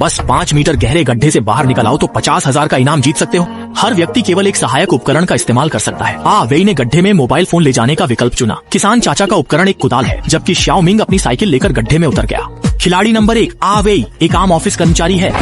बस 5 मीटर गहरे गड्ढे से बाहर निकल आओ तो 50,000 का इनाम जीत सकते हो। हर व्यक्ति केवल एक सहायक उपकरण का इस्तेमाल कर सकता है। वेई ने गड्ढे में मोबाइल फोन ले जाने का विकल्प चुना। किसान चाचा का उपकरण एक कुदाल है, जबकि शियाओ मिंग अपनी साइकिल लेकर गड्ढे में उतर गया। खिलाड़ी नंबर 1 वेई एक आम ऑफिस कर्मचारी है।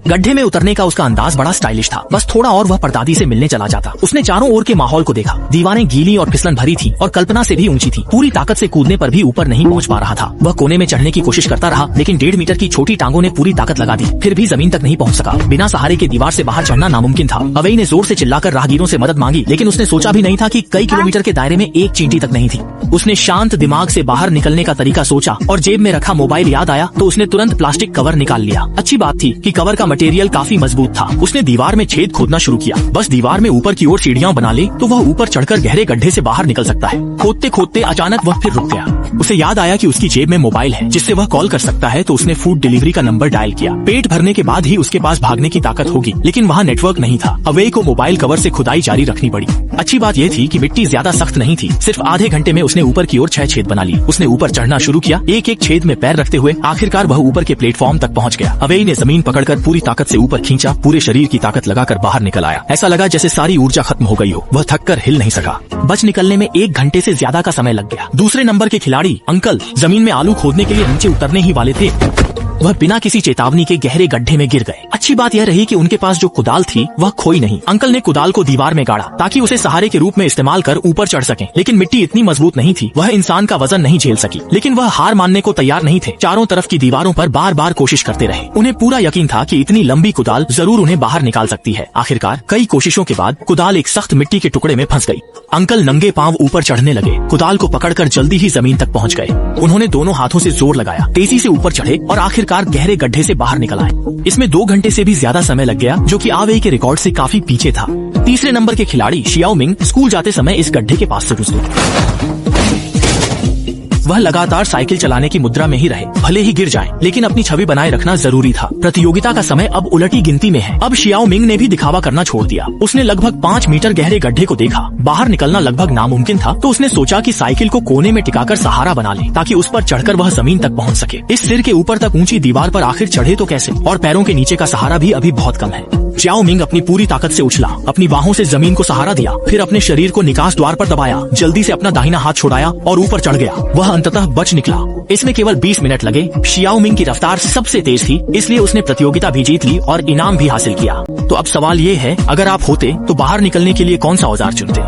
गड्ढे में उतरने का उसका अंदाज बड़ा स्टाइलिश था। बस थोड़ा और वह परदादी से मिलने चला जाता। उसने चारों ओर के माहौल को देखा। दीवारें गीली और फिसलन भरी थी और कल्पना से भी ऊंची थी। पूरी ताकत से कूदने पर भी ऊपर नहीं पहुंच पा रहा था। वह कोने में चढ़ने की कोशिश करता रहा, लेकिन 1.5 मीटर की छोटी टांगों ने पूरी ताकत लगा दी, फिर भी जमीन तक नहीं पहुंच सका। बिना सहारे के दीवार से बाहर चढ़ना नामुमकिन था। वेई ने जोर से चिल्लाकर राहगीरों से मदद मांगी, लेकिन उसने सोचा भी नहीं था कि कई किलोमीटर के दायरे में एक चींटी तक नहीं थी। उसने शांत दिमाग से बाहर निकलने का तरीका सोचा और जेब में रखा मोबाइल याद आया तो उसने तुरंत प्लास्टिक कवर निकाल लिया। अच्छी बात थी कि कवर का मटेरियल काफी मजबूत था। उसने दीवार में छेद खोदना शुरू किया। बस दीवार में ऊपर की ओर सीढ़ियां बना ले तो वह ऊपर चढ़कर गहरे गड्ढे से बाहर निकल सकता है। खोदते खोदते अचानक वह फिर रुक गया। उसे याद आया कि उसकी जेब में मोबाइल है जिससे वह कॉल कर सकता है, तो उसने फूड डिलीवरी का नंबर डायल किया। पेट भरने के बाद ही उसके पास भागने की ताकत होगी, लेकिन वहाँ नेटवर्क नहीं था। वेई को मोबाइल कवर से खुदाई जारी रखनी पड़ी। अच्छी बात यह थी कि मिट्टी ज्यादा सख्त नहीं थी। सिर्फ आधे घंटे में उसने ऊपर की ओर 6 छेद बना लिए। उसने ऊपर चढ़ना शुरू किया, एक एक छेद में पैर रखते हुए आखिरकार वह ऊपर के प्लेटफॉर्म तक पहुंच गया। वेई ने जमीन पकड़कर पूरी ताकत से ऊपर खींचा, पूरे शरीर की ताकत लगाकर बाहर निकल आया। ऐसा लगा जैसे सारी ऊर्जा खत्म हो गई हो। वह थककर हिल नहीं सका। बच निकलने में 1 घंटे से ज्यादा का समय लग गया। दूसरे नंबर के खिलाड़ी अंकल जमीन में आलू खोदने के लिए नीचे उतरने ही वाले थे। वह बिना किसी चेतावनी के गहरे गड्ढे में गिर गए। अच्छी बात यह रही कि उनके पास जो कुदाल थी वह खोई नहीं। अंकल ने कुदाल को दीवार में गाड़ा ताकि उसे सहारे के रूप में इस्तेमाल कर ऊपर चढ़ सकें, लेकिन मिट्टी इतनी मजबूत नहीं थी। वह इंसान का वजन नहीं झेल सकी, लेकिन वह हार मानने को तैयार नहीं थे। चारों तरफ की दीवारों पर बार बार कोशिश करते रहे। उन्हें पूरा यकीन था कि इतनी लंबी कुदाल जरूर उन्हें बाहर निकाल सकती है। आखिरकार कई कोशिशों के बाद कुदाल एक सख्त मिट्टी के टुकड़े में फंस गई। अंकल नंगे पांव ऊपर चढ़ने लगे। कुदाल को पकड़कर जल्दी ही जमीन तक पहुंच गए। उन्होंने दोनों हाथों से जोर लगाया, तेजी से ऊपर चढ़े और आखिरकार गहरे गड्ढे से बाहर निकल आए। इसमें 2 घंटे से भी ज्यादा समय लग गया, जो कि वेई के रिकॉर्ड से काफी पीछे था। तीसरे नंबर के खिलाड़ी शियाओ मिंग स्कूल जाते समय इस गड्ढे के पास से गुजरे। वह लगातार साइकिल चलाने की मुद्रा में ही रहे, भले ही गिर जाएं, लेकिन अपनी छवि बनाए रखना जरूरी था। प्रतियोगिता का समय अब उलटी गिनती में है। अब शियाओ मिंग ने भी दिखावा करना छोड़ दिया। उसने लगभग 5 मीटर गहरे गड्ढे को देखा। बाहर निकलना लगभग नामुमकिन था, तो उसने सोचा कि साइकिल को कोने में टिकाकर सहारा बना ले, ताकि उस पर चढ़कर वह जमीन तक पहुंच सके। इस सिर के ऊपर तक ऊंची दीवार पर आखिर चढ़े तो कैसे, और पैरों के नीचे का सहारा भी अभी बहुत कम है। शियाओ मिंग अपनी पूरी ताकत से उछला, अपनी बाहों से जमीन को सहारा दिया, फिर अपने शरीर को निकास द्वार पर दबाया, जल्दी से अपना दाहिना हाथ छुड़ाया और ऊपर चढ़ गया। वह अंततः बच निकला। इसमें केवल 20 मिनट लगे। शियाओ मिंग की रफ्तार सबसे तेज थी, इसलिए उसने प्रतियोगिता भी जीत ली और इनाम भी हासिल किया। तो अब सवाल ये है, अगर आप होते तो बाहर निकलने के लिए कौन सा औजार चुनते?